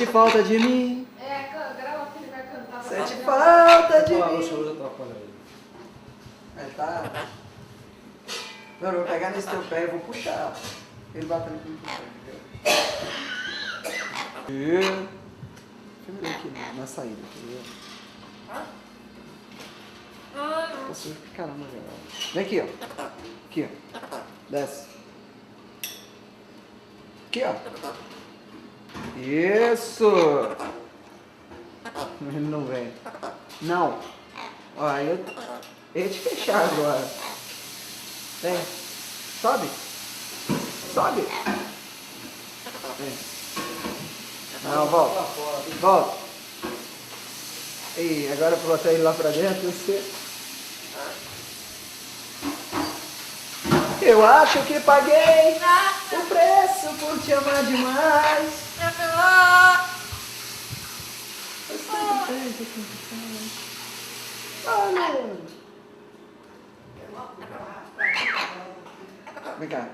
Sente falta de mim. É, grava que ele vai cantar. Sente falta de O mim. show já atrapalha ele. Ele tá... Não, eu vou pegar nesse teu pé e vou puxar. Ele batendo aqui no teu pé. Deixa eu ver aqui na saída. Nossa, caramba, velho. Vem aqui, ó. Aqui, ó. Desce. Aqui, ó. Isso! Ele não vem. Não. Ó, aí eu ia te fechar agora. Vem. Sobe. Sobe. Vem. Não, volta. Volta. E agora pra botar ele lá pra dentro, você... Eu acho que paguei o preço por te amar demais. Olha. Vem cá.